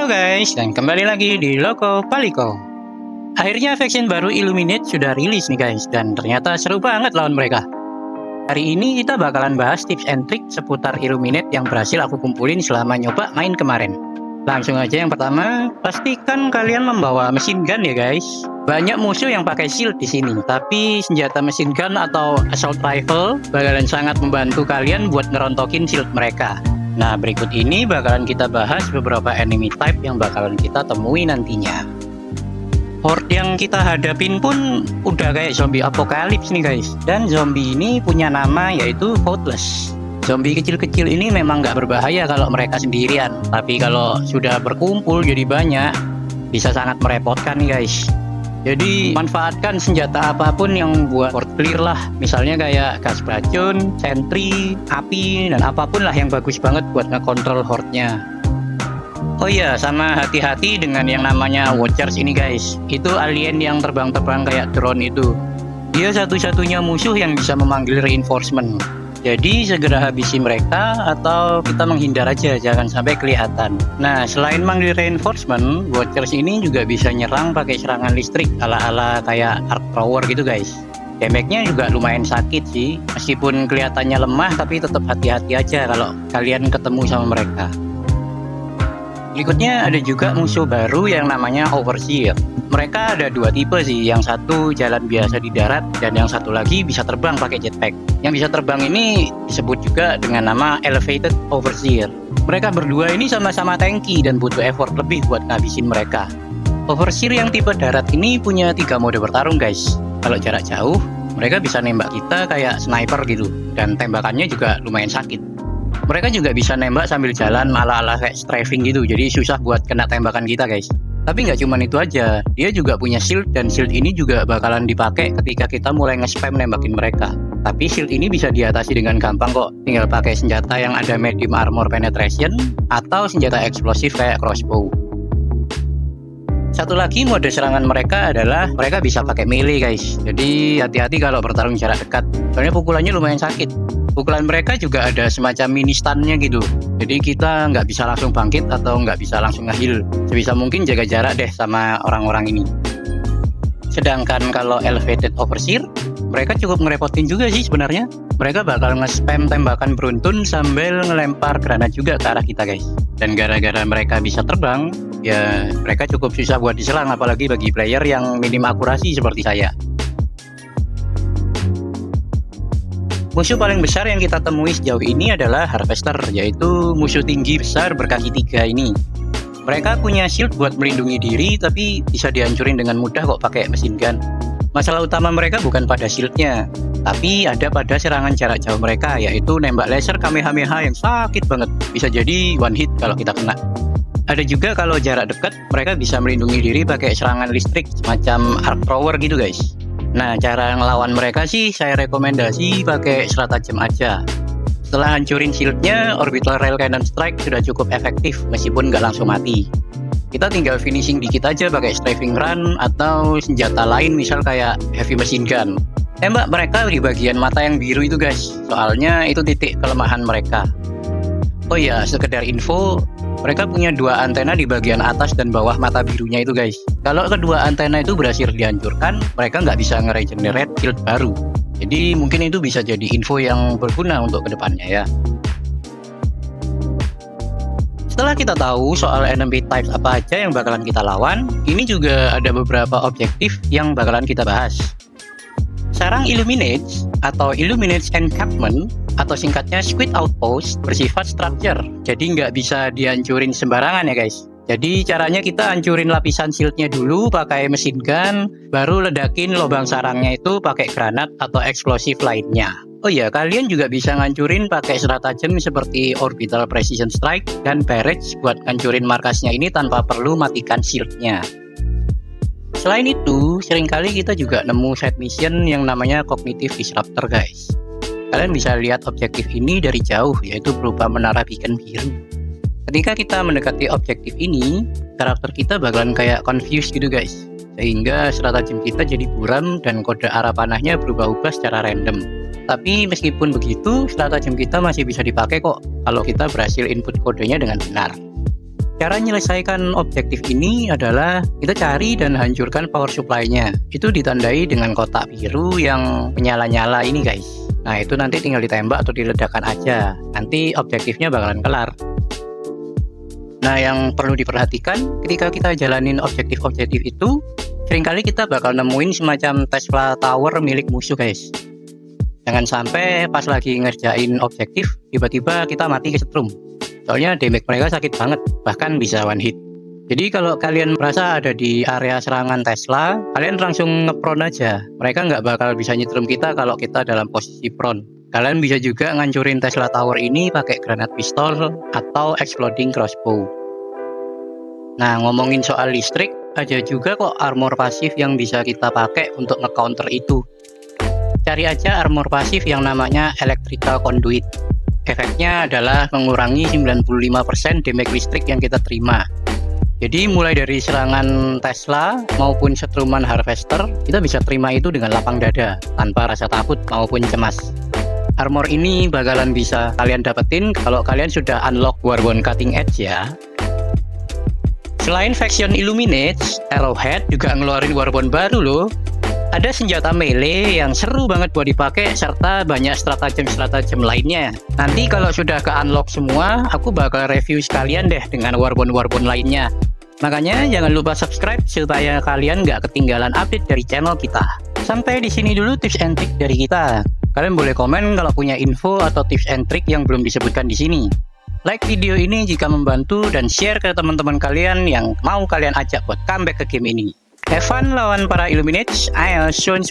Halo guys, dan kembali lagi di Loco Paliko. Akhirnya faction baru Illuminate sudah rilis nih guys, dan ternyata seru banget lawan mereka. Hari ini kita bakalan bahas tips and trick seputar Illuminate yang berhasil aku kumpulin selama nyoba main kemarin. Langsung aja yang pertama, pastikan kalian membawa mesin gun ya guys. Banyak musuh yang pakai shield di sini, tapi senjata mesin gun atau assault rifle bakalan sangat membantu kalian buat ngerontokin shield mereka. Nah, berikut ini bakalan kita bahas beberapa enemy type yang bakalan kita temui nantinya. Horde yang kita hadapin pun udah kayak zombie apocalypse nih guys. Dan zombie ini punya nama yaitu Voteless. Zombie kecil-kecil ini memang nggak berbahaya kalau mereka sendirian. Tapi kalau sudah berkumpul jadi banyak, bisa sangat merepotkan nih guys. Jadi manfaatkan senjata apapun yang buat horde clear lah. Misalnya kayak gas racun, sentry, api, dan apapun lah yang bagus banget buat ngekontrol horde-nya. Oh iya, sama hati-hati dengan yang namanya Watchers ini guys. Itu alien yang terbang-terbang kayak drone itu. Dia satu-satunya musuh yang bisa memanggil reinforcement. Jadi segera habisi mereka atau kita menghindar aja, jangan sampai kelihatan. Nah, selain manggil reinforcement, Watchers ini juga bisa nyerang pakai serangan listrik ala-ala kayak Arc Thrower gitu guys. Damage-nya juga lumayan sakit sih. Meskipun kelihatannya lemah, tapi tetap hati-hati aja kalau kalian ketemu sama mereka. Berikutnya ada juga musuh baru yang namanya Overseer. Mereka ada dua tipe sih, yang satu jalan biasa di darat dan yang satu lagi bisa terbang pakai jetpack. Yang bisa terbang ini disebut juga dengan nama Elevated Overseer. Mereka berdua ini sama-sama tanky dan butuh effort lebih buat ngabisin mereka. Overseer yang tipe darat ini punya 3 mode bertarung guys. Kalau jarak jauh, mereka bisa nembak kita kayak sniper gitu, dan tembakannya juga lumayan sakit. Mereka juga bisa nembak sambil jalan ala-ala kayak strafing gitu, jadi susah buat kena tembakan kita guys. Tapi nggak cuma itu aja, dia juga punya shield, dan shield ini juga bakalan dipakai ketika kita mulai nge-spam nembakin mereka. Tapi shield ini bisa diatasi dengan gampang kok, tinggal pakai senjata yang ada medium armor penetration atau senjata eksplosif kayak crossbow. Satu lagi mode serangan mereka adalah mereka bisa pakai melee guys. Jadi hati-hati kalau bertarung jarak dekat, soalnya pukulannya lumayan sakit. Pukulan mereka juga ada semacam mini stun-nya gitu. Jadi kita nggak bisa langsung bangkit atau nggak bisa langsung nge-heal. Sebisa mungkin jaga jarak deh sama orang-orang ini. Sedangkan kalau Elevated Overseer, mereka cukup ngerepotin juga sih sebenarnya. Mereka bakal nge-spam tembakan beruntun sambil ngelempar granat juga ke arah kita guys. Dan gara-gara mereka bisa terbang, ya mereka cukup susah buat diserang, apalagi bagi player yang minim akurasi seperti saya. Musuh paling besar yang kita temui sejauh ini adalah Harvester, yaitu musuh tinggi besar berkaki 3 ini. Mereka punya shield buat melindungi diri, tapi bisa dihancurin dengan mudah kok pakai mesin gun. Masalah utama mereka bukan pada shieldnya, tapi ada pada serangan jarak jauh mereka, yaitu nembak laser Kamehameha yang sakit banget. Bisa jadi one hit kalau kita kena. Ada juga kalau jarak dekat, mereka bisa melindungi diri pakai serangan listrik semacam Arc Thrower gitu guys. Nah, cara ngelawan mereka sih saya rekomendasi pakai stratagem aja. Setelah hancurin shieldnya, Orbital Rail Cannon Strike sudah cukup efektif meskipun nggak langsung mati. Kita tinggal finishing dikit aja pakai strafing run atau senjata lain misal kayak heavy machine gun. Tembak mereka di bagian mata yang biru itu guys, soalnya itu titik kelemahan mereka. Oh iya, sekedar info, mereka punya 2 antena di bagian atas dan bawah mata birunya itu guys. Kalau kedua antena itu berhasil dihancurkan, mereka nggak bisa nge-regenerate shield baru. Jadi mungkin itu bisa jadi info yang berguna untuk kedepannya ya. Setelah kita tahu soal enemy types apa aja yang bakalan kita lawan, ini juga ada beberapa objektif yang bakalan kita bahas. Sarang Illuminates atau Illuminates Encampment atau singkatnya Squid Outpost bersifat structure, jadi nggak bisa dihancurin sembarangan ya guys. Jadi caranya kita hancurin lapisan shieldnya dulu pakai mesin gun, baru ledakin lubang sarangnya itu pakai granat atau eksplosif lainnya. Oh iya, kalian juga bisa ngancurin pakai stratagem seperti Orbital Precision Strike dan Barrage buat ngancurin markasnya ini tanpa perlu matikan shieldnya. Selain itu, seringkali kita juga nemu side mission yang namanya Cognitive Disruptor guys. Kalian bisa lihat objektif ini dari jauh, yaitu berupa menara beacon biru. Ketika kita mendekati objektif ini, karakter kita bakalan kayak confused gitu guys. Sehingga stratagem kita jadi buram dan kode arah panahnya berubah-ubah secara random. Tapi meskipun begitu, stratagem kita masih bisa dipakai kok kalau kita berhasil input kodenya dengan benar. Cara menyelesaikan objektif ini adalah kita cari dan hancurkan power supply-nya. Itu ditandai dengan kotak biru yang menyala-nyala ini guys. Nah itu nanti tinggal ditembak atau diledakkan aja. Nanti objektifnya bakalan kelar. Nah yang perlu diperhatikan ketika kita jalanin objektif-objektif itu, seringkali kita bakal nemuin semacam Tesla Tower milik musuh guys. Jangan sampai pas lagi ngerjain objektif, tiba-tiba kita mati kesetrum. Soalnya damage mereka sakit banget, bahkan bisa one hit. Jadi kalau kalian merasa ada di area serangan Tesla, kalian langsung nge-prone aja. Mereka nggak bakal bisa nyetrum kita kalau kita dalam posisi prone. Kalian bisa juga ngancurin Tesla Tower ini pakai granat pistol atau exploding crossbow. Nah ngomongin soal listrik, ada juga kok armor pasif yang bisa kita pakai untuk nge-counter itu. Cari aja armor pasif yang namanya electrical conduit. Efeknya adalah mengurangi 95% damage listrik yang kita terima. Jadi mulai dari serangan Tesla maupun setruman harvester, kita bisa terima itu dengan lapang dada, tanpa rasa takut maupun cemas. Armor ini bakalan bisa kalian dapetin kalau kalian sudah unlock Warbone Cutting Edge ya. Selain faction Illuminates, Arrowhead juga ngeluarin Warbone baru loh. Ada senjata melee yang seru banget buat dipakai serta banyak stratagem-stratagem lainnya. Nanti kalau sudah ke-unlock semua, aku bakal review sekalian deh dengan Warbone-Warbone lainnya. Makanya jangan lupa subscribe supaya kalian nggak ketinggalan update dari channel kita. Sampai di sini dulu tips and trick dari kita. Kalian boleh komen kalau punya info atau tips and trick yang belum disebutkan di sini. Like video ini jika membantu dan share ke teman-teman kalian yang mau kalian ajak buat comeback ke game ini. Have fun lawan para Illuminates. Ayo, soon.